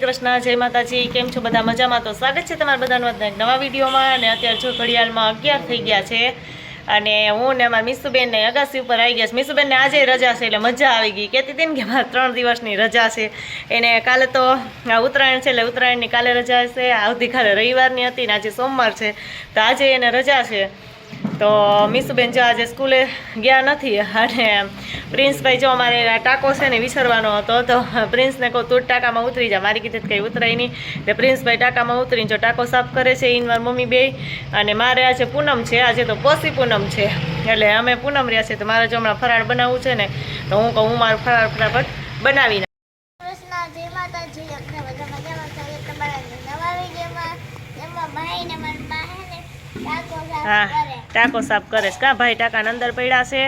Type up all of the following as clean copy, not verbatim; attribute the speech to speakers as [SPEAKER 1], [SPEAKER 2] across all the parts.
[SPEAKER 1] કૃષ્ણ, જય માતાજી। કેમ છો બધા? મજામાં? તો સ્વાગત છે તમારા બધાનું આજના એક નવા વિડીયોમાં। અને અત્યારે જો ઘડિયાળમાં 11 થઈ ગયા છે અને હું ને અમારા મીસુબેન ને અગાસી ઉપર આવી ગયા છે। મીસુબેન ને આજે રજા છે એટલે મજા આવી ગઈ। કહેતી હતી ને કે મારે 3 દિવસની રજા છે। એને કાલે તો ઉત્તરાયણ છે એટલે ઉત્તરાયણની કાલે રજા છે, આવતીકાલે રવિવારની હતી ને આજે સોમવાર છે તો આજે એને રજા છે। તો મીસુબેન જો આજે સ્કૂલે ગયા નથી અને પ્રિન્સભાઈ જો અમારે ટાંકો છે ને વિસરવાનો હતો તો પ્રિન્સને કહું તું ટાંકામાં ઉતરી જા, મારી કીધે કંઈ ઉતરાય નહીં એટલે પ્રિન્સભાઈ ટાંકામાં ઉતરીને જો ટાંકો સાફ કરે છે ઈનવાર મમ્મી બે। અને મારે આજે પૂનમ છે, આજે તો પોસી પૂનમ છે એટલે અમે પૂનમ રહ્યા છે તો મારે જો હમણાં ફરાળ બનાવવું છે ને તો હું કહું હું મારું ફરાળ ફટાફટ બનાવી નાખ। હા ટાંકો સાફ કરે છે કા ભાઈ? ટાંકાના અંદર પડ્યા છે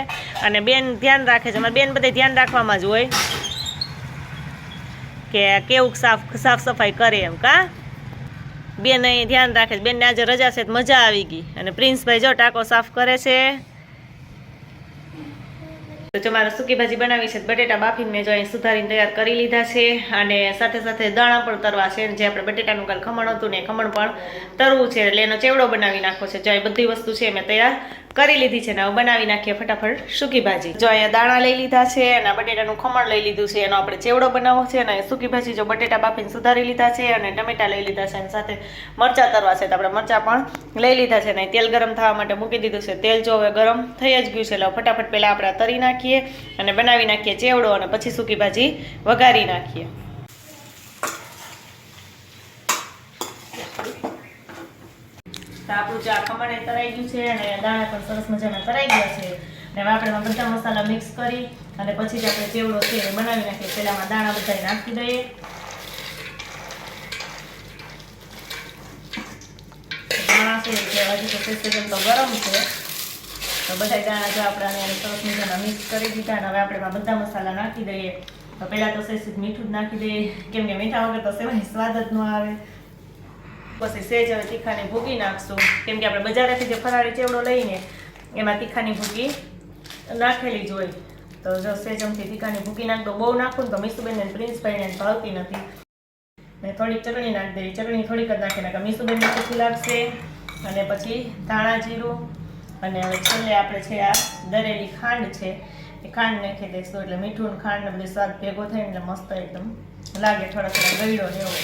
[SPEAKER 1] અને બેન ધ્યાન રાખે છે। અમારે બેન બધે ધ્યાન રાખવામાં જ હોય કે કેવું સાફ સફાઈ કરે એમ કા? બેન અહીં ધ્યાન રાખે છે। બેનને આજે રજા છે તો મજા આવી ગઈ। અને પ્રિન્સભાઈ જો ટાંકો સાફ કરે છે। તો જો મારે સૂકી ભાજી બનાવી છે, બટેટા બાફીને મેં જો અહીં સુધારીને તૈયાર કરી લીધા છે અને સાથે સાથે દાણા પણ તરવા છે। જે આપણે બટેટાનું કાલ ખમણ હતું ને એ ખમણ પણ તરવું છે એટલે એનો ચેવડો બનાવી નાખવો છે। જો એ બધી વસ્તુ છે મેં તૈયાર કરી લીધી છે ને હવે બનાવી નાખીએ ફટાફટ સૂકી ભાજી। જો અહીંયા દાણા લઈ લીધા છે અને બટેટાનું ખમણ લઈ લીધું છે, એનો આપણે ચેવડો બનાવવો છે। અને સૂકી ભાજી જો બટેટા બાફીને સુધારી લીધા છે અને ટમેટા લઈ લીધા છે અને સાથે મરચાં તરવા છે તો આપણે મરચાં પણ લઈ લીધા છે ને તેલ ગરમ થવા માટે મૂકી દીધું છે। તેલ જો હવે ગરમ થઈ જ ગયું છે એટલે ફટાફટ પહેલાં આપણે તરી નાખીએ અને બનાવી નાખીએ ચેવડો અને પછી સૂકી ભાજી વઘારી નાખીએ। તો આપણું ચા ખમણ તરાઈ ગયું છે અને દાણા પણ સરસ મજાના તરાઈ ગયા છે અને હવે આપણે બધા મસાલા મિક્સ કરી અને પછી જ આપણે ચેવડો છે એ બનાવી નાખીએ। પહેલામાં દાણા બધા નાખી દઈએ, દાણા છે હજી તો સેજન તો ગરમ છે તો બધા દાણા જો આપણે સરસ મજાના મિક્સ કરી દીધા અને હવે આપણે બધા મસાલા નાખી દઈએ। તો પહેલાં તો સેજ મીઠું જ નાખી દઈએ કેમ કે મીઠા વગર તો સેવાય સ્વાદ જ ન આવે। પછી સેજ હવે તીખાની ભૂકી નાખશું કેમ કે આપણે બજારેથી જે ફરાળી ચેવડો લઈને એમાં તીખાની ભૂકી નાખેલી જ હોય। તો જો સેજમથી તીખાની ભૂકી નાખ દો, બહુ નાખું તો મીસુબેન ને પ્રિન્સભાઈને ભાવતી નથી ને થોડીક ચટણી નાખી દેવી, ચટણી થોડીક જ નાખી નાખે મીસુબેનને પછી લાગશે અને પછી ધાણા જીરું અને હવે છેલ્લે આપણે છે આ દરેલી ખાંડ છે એ ખાંડ નાખી દઈશું એટલે મીઠું ને ખાંડ ને બધું સ્વાદ ભેગો થાય એટલે મસ્ત એકદમ લાગે, થોડા થોડા ગળ્યો રહેવો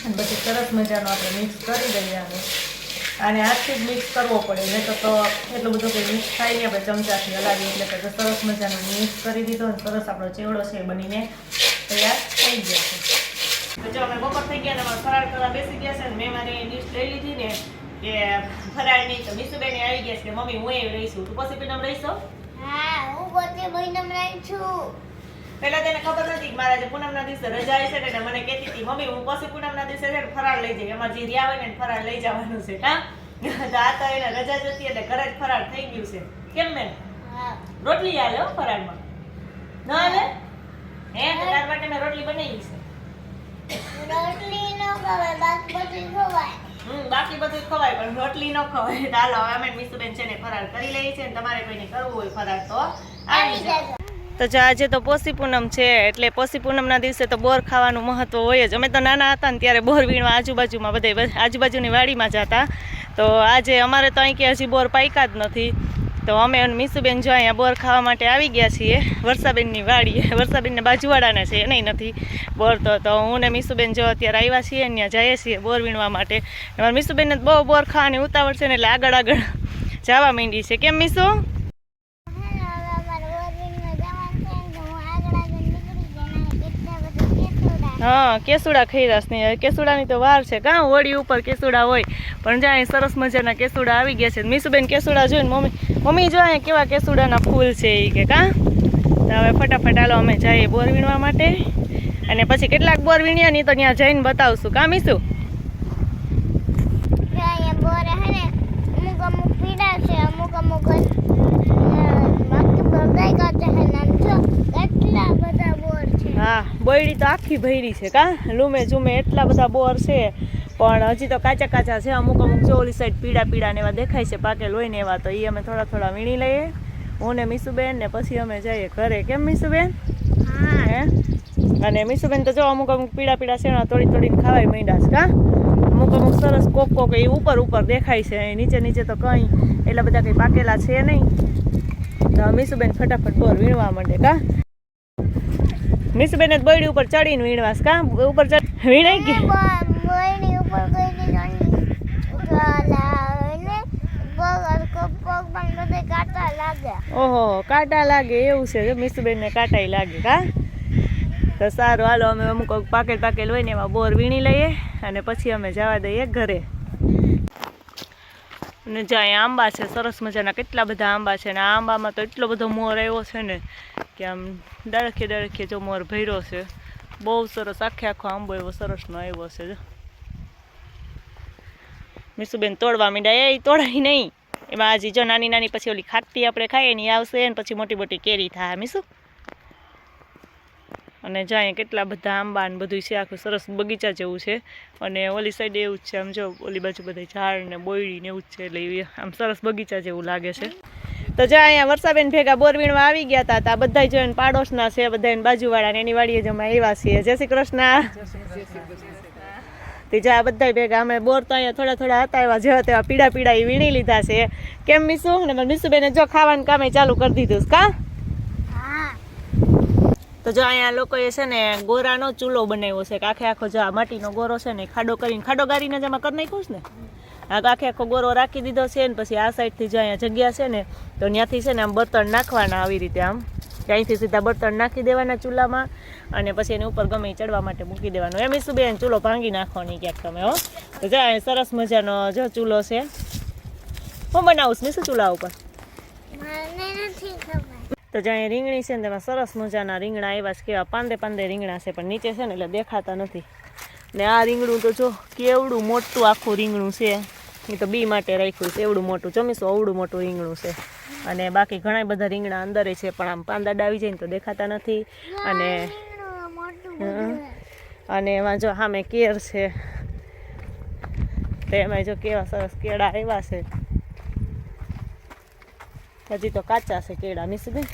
[SPEAKER 1] અને પછી સરસ મજાનો આપણે મિક્સ કરી દઈએ। આને હાથથી જ મિક્સ કરવો પડે નહીં તો એટલું બધું કંઈ મિક્સ થાય નહીં, આપણે ચમચાથી હલાવીએ એટલે સરસ મજાનો મિક્સ કરી દીધો અને સરસ આપણો ચેવડો છે બનીને તૈયાર થઈ ગયો છે। તો જો અમે બપોર થઈ ગયા ને અમારે ફરાળ કરવા બેસી ગયા છે ને મેં મારી લિસ્ટ લઈ લીધી ને કે ફરાળની તો મીસુબેન આવી ગયા છે કે મમ્મી હું એ રહીશું, તું પછી પૂનમ રહીશો?
[SPEAKER 2] હા હું પોતે પૂનમ રહી છું।
[SPEAKER 1] પહેલા તેને ખબર નથી કે મારા જે પૂનમના દિવસે રજા છે એટલે મને કહેતી હતી મમ્મી હું પછી પૂનમના દિવસે છે ને ફરાળ લઈ જઈએ, અમારે જે રહ્યા હોય ને ફરાળ લઈ જવાનું છે કા? તો આ તો એને રજા જતી એટલે ઘરે જ ફરાળ થઈ ગયું છે કેમ બેન?
[SPEAKER 2] હા
[SPEAKER 1] રોટલી હાલે હો ફરાળમાં ન હાલે? હે તાર માટે મેં રોટલી બનાવી છે।
[SPEAKER 2] રોટલી નો ખવાય બાકી બધું ખવાય।
[SPEAKER 1] બાકી બધું ખવાય પણ રોટલી ન ખવાય। ચાલો અમે મીસુબેન છે ને ફરાળ કરી લઈએ છીએ, તમારે કોઈને કરવું હોય ફરાળ તો આવી જાય। તો જો આજે તો પોસી પૂનમ છે એટલે પોસી પૂનમના દિવસે તો બોર ખાવાનું મહત્વ હોય જ। અમે તો નાના હતા ને ત્યારે બોર વીણવા આજુબાજુમાં બધે આજુબાજુની વાડીમાં જતા તો આજે અમારે તો અહીં કે હજી બોર પાક્યા જ નથી તો અમે મીસુબેન જો અહીંયા બોર ખાવા માટે આવી ગયા છીએ વર્ષાબેનની વાડીએ। વર્ષાબેનને બાજુવાળાને છે નહીં નથી બોર તો હું ને મીસુબેન જો અત્યારે આવ્યા છીએ ત્યાં જઈએ છીએ બોર વીણવા માટે। અમારે મીસુબેનને બહુ બોર ખાવાની ઉતાવળ છે ને એટલે આગળ આગળ જવા માંડી છે કેમ મીસુ? હા કેસુડા ખઈરાસ નહીં, કેસુડાની તો વાર છે કાં? હોળી ઉપર કેસુડા હોય પણ જ્યાં સરસ મજાના કેસુડા આવી ગયા છે। મીસુબેન કેસુડા જોઈને મમ્મી જો અહીંયા કેવા કેસુડાના ફૂલ છે એ કે કાં? તો હવે ફટાફટ હાલો અમે જઈએ બોર વીણવા માટે અને પછી કેટલાક બોર વીણ્યા નહીં તો ત્યાં જઈને બતાવશું કાં મીસુ? હા બોયડી તો આખી ભરી છે કા? લૂમે ઝૂમે એટલા બધા બોર છે પણ હજી તો કાચા કાચા છે। અમુક જો ઓલી સાઈડ પીળા પીળા ને એવા દેખાય છે પાકેલ હોય ને એવા તો એ અમે થોડા થોડા વીણી લઈએ હું ને મીસુબેન ને પછી અમે જઈએ ઘરે કેમ મીસુબેન? હા હે અને મીસુબેન તો જો અમુક અમુક પીળા પીળા શેણા તોડીને ખાવાય માંડ્યા છે કા અમુક અમુક સરસ કોક કોક એ ઉપર ઉપર દેખાય છે નીચે નીચે તો કંઈ એટલા બધા કંઈ પાકેલા છે નહીં. તો મીસુબેન ફટાફટ બોર વીણવા માંડે કા મીસુબેન જ બોયડી ઉપર ચડીને વીણવાસ કા ઉપર વીણાઈ ગઈ
[SPEAKER 2] બોયડી ઉપર ગઈ કાંટા લાગે.
[SPEAKER 1] ઓહો કાંટા લાગે એવું છે જો મીસુબેન ને કાંટાઈ લાગે કા તો સારું હાલો અમે અમુક પાકેલ હોય ને એમાં બોર વીણી લઈએ અને પછી અમે જવા દઈએ ઘરે. અને જ્યાં આંબા છે સરસ મજાના કેટલા બધા આંબા છે ને આ આંબામાં તો એટલો બધો મોર આવ્યો છે ને કે આમ ડળખે જો મોર ભર્યો છે બહુ સરસ આખો આંબો એવો સરસનો આવ્યો છે જો મીસુબેન તોડવા માંડ્યા એ તોડાય નહીં એમાં હજી જો નાની નાની પછી ઓલી ખાટી આપણે ખાઈએ ને આવશે ને પછી મોટી મોટી કેરી થાય મીસુ. અને જાય કેટલા બધા આંબા ને બધું છે આખું સરસ બગીચા જેવું છે અને ઓલી સાઈડ એવું જ છે આમ જો ઓલી બાજુ બધા ઝાડ ને બોયડી ને એવું જ છે એટલે આમ સરસ બગીચા જેવું લાગે છે. તો જ્યાં અહીંયા વર્ષાબેન ભેગા બોર વીણવા આવી ગયા હતા આ બધા જોઈને પાડોશના છે બધા બાજુવાળા ને એની વાડીએ જ અમે આવ્યા છીએ. જય શ્રી કૃષ્ણ. તે જ્યાં બધા ભેગા અમે બોર તો અહીંયા થોડા હતા એવા જેવા તેવા પીળા પીળા એ વીણી લીધા છે કેમ મીસુ અને મીસુબેને જો ખાવાનું કામે ચાલુ કરી દીધું કા. તો જો અહીંયા લોકોએ છે ને ગોરાનો ચૂલો બનાવ્યો છે કે આખો જો આ માટીનો ગોરો છે ને ખાડો ગારીને જ એમાં કરી નાખ્યું છે ને આખો ગોરો રાખી દીધો છે ને પછી આ સાઈડથી જો અહીંયા જગ્યા છે ને તો ત્યાંથી છે ને આમ બર્તન નાખવાના આવી રીતે આમ ત્યાંથી સીધા બર્તન નાખી દેવાના ચૂલામાં અને પછી એની ઉપર ગમે ચડવા માટે મૂકી દેવાનું એમ મીસુબેન ચૂલો ભાંગી નાખવાની ક્યાંક તમે હો. તો જો અહીંયા સરસ મજાનો જો ચૂલો છે હું બનાવું છું મીસુ ચૂલા ઉપર તો જ્યાં અહીંયા રીંગણી છે ને તેમાં સરસ મજાના રીંગણા આવ્યા છે કેવા પાંદે રીંગણા છે પણ નીચે છે ને એટલે દેખાતા નથી ને આ રીંગણું તો જો કેવડું મોટું આખું રીંગણું છે એ તો બી માટે રાખ્યું છે એવડું મોટું જમીશું અવડું મોટું રીંગણું છે અને બાકી ઘણા બધા રીંગણા અંદર છે પણ આમ પાંદા ડાવી જાય ને તો દેખાતા નથી અને એમાં જો સામે કેર છે તો એમાં જો કેવા સરસ કેળા આવ્યા છે હજી તો કાચા છે કેળા મીસુબેન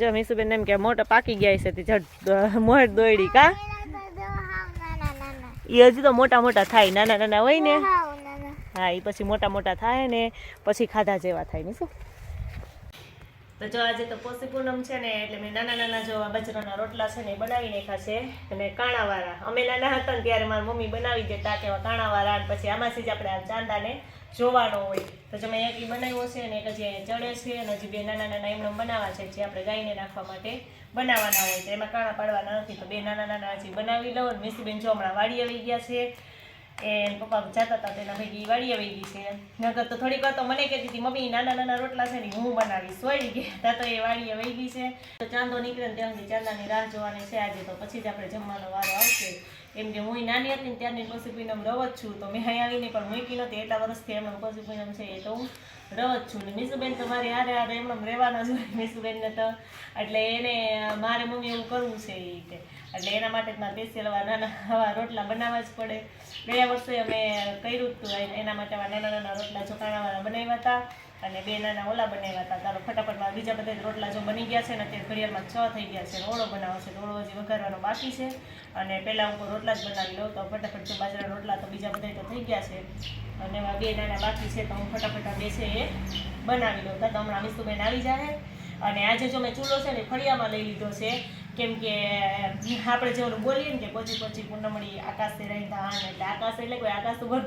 [SPEAKER 1] જો મીસુબેન એમ કે મોટા પાકી ગયા છે તે મોટ દોયડી કા એ હજી તો મોટા થાય નાના હોય ને હા એ પછી મોટા થાય ને પછી ખાધા જેવા થાય ને શું. તો જો આજે તો પોષી પૂનમ છે ને એટલે મેં નાના જો બાજરાના રોટલા છે ને બનાવી નાખ્યા છે અને કાણાવાળા અમે નાના હતા ને ત્યારે મારી મમ્મી બનાવી દેતા કેવા કાણાવાળા પછી આમાંથી જ આપણે આ ચાંદાને જોવાનો હોય તો જો મેં એક બનાવ્યો છે અને એક હજી અહીંયા ચડે છે અને હજી બે નાના એમણે બનાવવા છે જે આપણે ગાયને નાખવા માટે બનાવવાના હોય તો એમાં કાણા પાડવાના નથી તો બે નાના હજી બનાવી લઉં. મીસુબેન જો હમણાં વાડી આવી ગયા છે એ પપ્પા જતા હતા તેના ભેગી વાડી આવી ગઈ છે નગર તો થોડીક વાર તો મને કહેતી હતી મમ્મી નાના રોટલા છે ને હું બનાવીશ વળી ગયા તો એ વાડી આવી ગઈ છે. તો ચાંદો નીકળે ને ત્યાં સુધી ચાંદાની રાહ જોવાની છે આજે તો પછી જ આપણે જમવાનો વારો આવશે કેમ કે હું નાની હતી ને ત્યારની પોષી પૂનમ રવ જ છું તો મેં અહીં આવીને પણ મૂકી નહોતી એટલા વર્ષથી એમણે પોષી પૂનમ છે એ તો હું રવ જ છું ને મીસુબેન તો મારી હારે એમને રહેવાના જ હોય મીસુબેનને તો એટલે એને મારે મમ્મી એવું કરવું છે એ રીતે એટલે એના માટે જ મારે સ્પેશિયલ આવા રોટલા બનાવવા જ પડે. ગયા વર્ષે અમે કર્યું હતું એના માટે નાના રોટલા જો કાણાવાળા બનાવ્યા હતા અને બે નાના ઓલા બનાવ્યા હતા. ચાલો ફટાફટમાં બીજા બધા રોટલા જો બની ગયા છે ને અત્યારે ઘડિયાળમાં 6 થઈ ગયા છે ઓળો બનાવો છે તો ઓળો હજી વઘારવાનો બાકી છે અને પહેલાં હું રોટલા જ બનાવી લઉં તો ફટાફટ જો બાજરાના રોટલા તો બીજા બધા તો થઈ ગયા છે અને એમાં બે નાના બાકી છે તો હું ફટાફટ બે છે એ બનાવી લઉં. તો હમણાં મીસુબેન આવી જાય અને આજે જો મેં ચૂલો છે ને ફળિયામાં લઈ લીધો છે કેમ કે આપણે જેવું બોલીએ ને કે પોચી પૂનમડી આકાશે રાંધા એટલે આકાશ એટલે કોઈ આકાશ ઉપર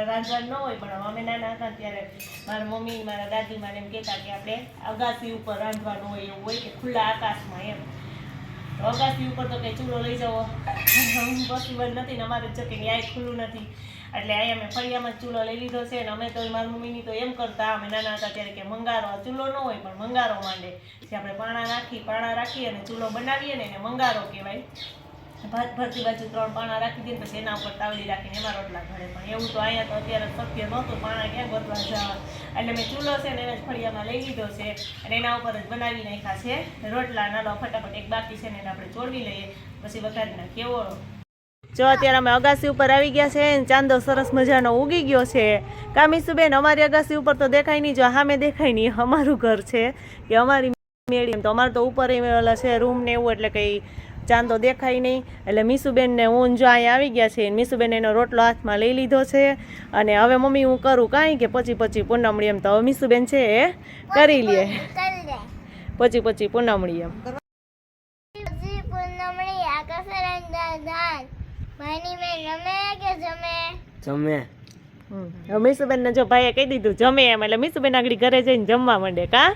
[SPEAKER 1] રાંધવાનું ન હોય પણ અમે નાના હતા ત્યારે મારા મમ્મી મારા દાદીમાં એમ કહેતા કે આપણે અગાસી ઉપર રાંધવાનું હોય એવું હોય કે ખુલ્લા આકાશમાં એમ તો અગાસી ઉપર તો કંઈ ચૂલો લઈ જવો પોસિબલ નથી ને અમારે જો કે ન્યાય ખુલ્લું નથી એટલે અહીંયા મેં ફળિયામાં ચૂલો લઈ લીધો છે અને અમે તો મારી મમ્મીની તો એમ કરતા અમે નાના હતા ત્યારે કે મંગારો ચૂલો ન હોય પણ મંગારો માંડે જે આપણે પાણા રાખી અને ચૂલો બનાવીએ ને એને મંગારો કહેવાય. ભાત ભરતી બાજુ 3 પાણા રાખી દઈએ પછી એના ઉપર તાવડી રાખીને એમાં રોટલા ઘડે પણ એવું તો અહીંયા તો અત્યારે શક્ય નહોતું પાણા ક્યાં ગોતવા જવા એટલે મેં ચૂલો છે ને એને જ ફળિયામાં લઈ લીધો છે અને એના ઉપર જ બનાવી નાખ્યા છે રોટલા. નાનો ફટાફટ એક બાકી છે ને એને આપણે ચોળવી લઈએ પછી વઘારી નાખીએ ઓળો. જો અત્યારે અમે અગાસી ઉપર આવી ગયા છે ચાંદો સરસ મજાનો ઉગી ગયો છે કા મીસુબેન અમારી અગાસી ઉપર તો દેખાય નહીં જો સામે દેખાય નહીં અમારું ઘર છે કે અમારી મેળી તો અમારે તો ઉપર ઓલા છે રૂમ ને એવું એટલે કંઈ ચાંદો દેખાય નહીં. એટલે મીસુબેન ને હું જો અહીંયા આવી ગયા છે. મીસુબેન એનો રોટલો હાથમાં લઈ લીધો છે અને હવે મમ્મી હું કરું કાંઈ કે પછી પૂનમણી એમ. તો હવે મીસુબેન છે એ કરી લે પછી પૂનમણી એમ.
[SPEAKER 2] પછી પૂનમણી આકાશે રંગદાર ધાન માની મેં રમે કે જમે
[SPEAKER 3] જમે
[SPEAKER 1] હવે મીસુબેન ને જો ભાઈએ કહી દીધું જમે એમ એટલે મીસુબેન આગળ ઘરે જઈને જમવા માંડે કા